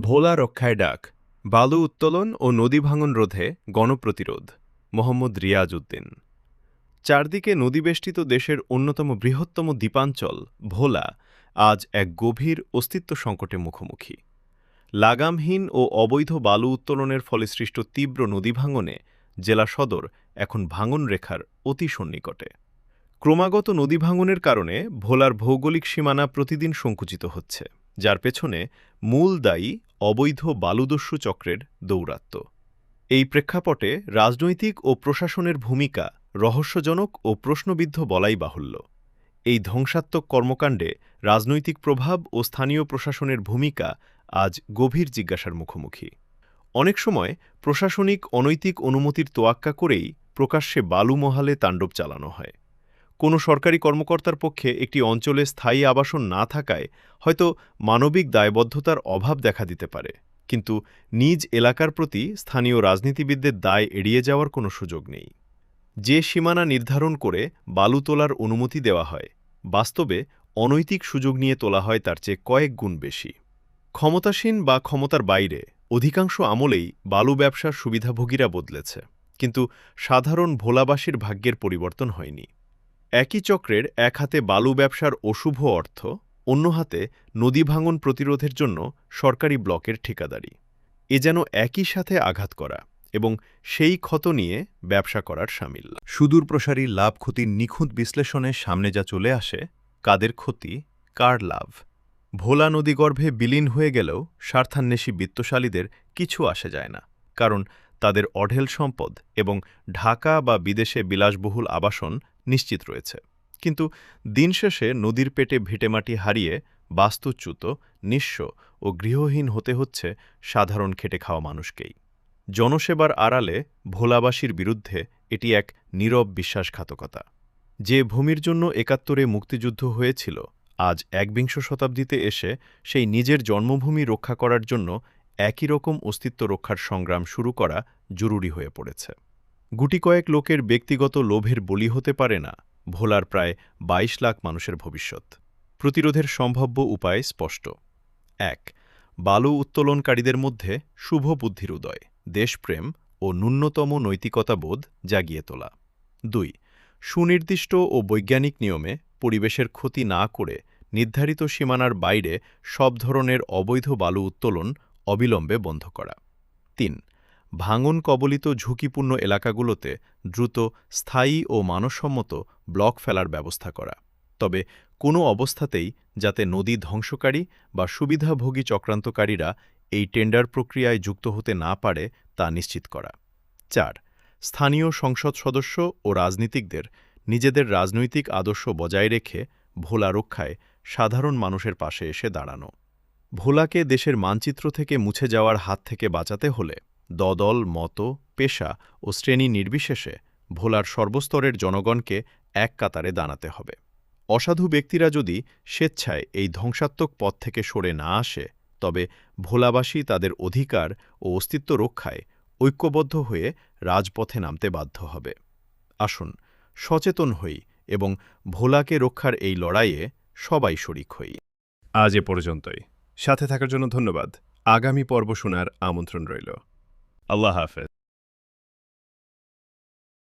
ভোলা রক্ষায় ডাক, বালু উত্তোলন ও নদী ভাঙন রোধে গণপ্রতিরোধ। মোহাম্মদ রিয়াজ উদ্দিন। চারদিকে নদীবেষ্টিত দেশের অন্যতম বৃহত্তম দ্বীপাঞ্চল ভোলা আজ এক গভীর অস্তিত্ব সংকটে মুখোমুখি। লাগামহীন ও অবৈধ বালু উত্তোলনের ফলে সৃষ্ট তীব্র নদী ভাঙনে জেলা সদর এখন ভাঙন রেখার অতি সন্নিকটে। ক্রমাগত নদী ভাঙনের কারণে ভোলার ভৌগোলিক সীমানা প্রতিদিন সংকুচিত হচ্ছে, যার পেছনে মূল দায়ী অবৈধ বালুদস্যু চক্রের দৌরাত্ম্য। এই প্রেক্ষাপটে রাজনৈতিক ও প্রশাসনের ভূমিকা রহস্যজনক ও প্রশ্নবিদ্ধ বলাই বাহুল্য। এই ধ্বংসাত্মক কর্মকাণ্ডে রাজনৈতিক প্রভাব ও স্থানীয় প্রশাসনের ভূমিকা আজ গভীর জিজ্ঞাসার মুখোমুখি। অনেক সময় প্রশাসনিক অনৈতিক অনুমতির তোয়াক্কা করেই প্রকাশ্যে বালু মহালে তাণ্ডব চালানো হয়। কোনো সরকারি কর্মকর্তার পক্ষে একটি অঞ্চলে স্থায়ী আবাসন না থাকায় হয়তো মানবিক দায়বদ্ধতার অভাব দেখা দিতে পারে, কিন্তু নিজ এলাকার প্রতি স্থানীয় রাজনীতিবিদদের দায় এড়িয়ে যাওয়ার কোনো সুযোগ নেই। যে সীমানা নির্ধারণ করে বালু তোলার অনুমতি দেওয়া হয়, বাস্তবে অনৈতিক সুযোগ নিয়ে তোলা হয় তার চেয়ে কয়েক গুণ বেশি। ক্ষমতাসীন বা ক্ষমতার বাইরে অধিকাংশ আমলেই বালু ব্যবসার সুবিধাভোগীরা বদলেছে, কিন্তু সাধারণ ভোলাবাসীর ভাগ্যের পরিবর্তন হয়নি। একই চক্রের এক হাতে বালু ব্যবসার অশুভ অর্থ, অন্য হাতে নদী ভাঙন প্রতিরোধের জন্য সরকারি ব্লকের ঠিকাদারি। এ যেন একই সাথে আঘাত করা এবং সেই ক্ষত নিয়ে ব্যবসা করার শামিল। সুদূরপ্রসারী লাভ ক্ষতির নিখুঁত বিশ্লেষণে সামনে যা চলে আসে, কাদের ক্ষতি, কার লাভ। ভোলা নদীগর্ভে বিলীন হয়ে গেলেও স্বার্থান্বেষী বিত্তশালীদের কিছু আসে যায় না, কারণ তাদের অঢেল সম্পদ এবং ঢাকা বা বিদেশে বিলাসবহুল আবাসন নিশ্চিত রয়েছে। কিন্তু দিন শেষে নদীর পেটে ভিটেমাটি হারিয়ে বাস্তুচ্যুত, নিঃস্ব ও গৃহহীন হতে হচ্ছে সাধারণ খেটে খাওয়া মানুষকেই। জনসেবার আড়ালে ভোলাবাসীর বিরুদ্ধে এটি এক নীরব বিশ্বাসঘাতকতা। যে ভূমির জন্য ৭১-এ মুক্তিযুদ্ধ হয়েছিল, আজ একবিংশ শতাব্দীতে এসে সেই নিজের জন্মভূমি রক্ষা করার জন্য একই রকম অস্তিত্ব রক্ষার সংগ্রাম শুরু করা জরুরি হয়ে পড়েছে। গুটিকয়েক লোকের ব্যক্তিগত লোভের বলি হতে পারে না ভোলার প্রায় ২২ লাখ মানুষের ভবিষ্যৎ। প্রতিরোধের সম্ভাব্য উপায় স্পষ্ট। ১. বালু উত্তোলনকারীদের মধ্যে শুভ বুদ্ধির উদয়, দেশপ্রেম ও ন্যূনতম নৈতিকতাবোধ জাগিয়ে তোলা। ২. সুনির্দিষ্ট ও বৈজ্ঞানিক নিয়মে পরিবেশের ক্ষতি না করে নির্ধারিত সীমানার বাইরে সব ধরনের অবৈধ বালু উত্তোলন অবিলম্বে বন্ধ করা। ৩. ভাঙন কবলিত ঝুঁকিপূর্ণ এলাকাগুলোতে দ্রুত স্থায়ী ও মানসম্মত ব্লক ফেলার ব্যবস্থা করা, তবে কোনো অবস্থাতেই যাতে নদী ধ্বংসকারী বা সুবিধাভোগী চক্রান্তকারীরা এই টেন্ডার প্রক্রিয়ায় যুক্ত হতে না পারে তা নিশ্চিত করা। ৪. স্থানীয় সংসদ সদস্য ও রাজনীতিকদের নিজেদের রাজনৈতিক আদর্শ বজায় রেখে ভোলা রক্ষায় সাধারণ মানুষের পাশে এসে দাঁড়ানো। ভোলাকে দেশের মানচিত্র থেকে মুছে যাওয়ার হাত থেকে বাঁচাতে হলে দল, মত, পেশা ও শ্রেণী নির্বিশেষে ভোলার সর্বস্তরের জনগণকে এক কাতারে দাঁড়াতে হবে। অসাধু ব্যক্তিরা যদি স্বেচ্ছায় এই ধ্বংসাত্মক পথ থেকে সরে না আসে, তবে ভোলাবাসী তাদের অধিকার ও অস্তিত্ব রক্ষায় ঐক্যবদ্ধ হয়ে রাজপথে নামতে বাধ্য হবে। আসুন সচেতন হই এবং ভোলাকে রক্ষার এই লড়াইয়ে সবাই শরিক হই। আজ এ পর্যন্তই। সাথে থাকার জন্য ধন্যবাদ। আগামী পর্ব শোনার আমন্ত্রণ রইল। আল্লাহ হাফেজ।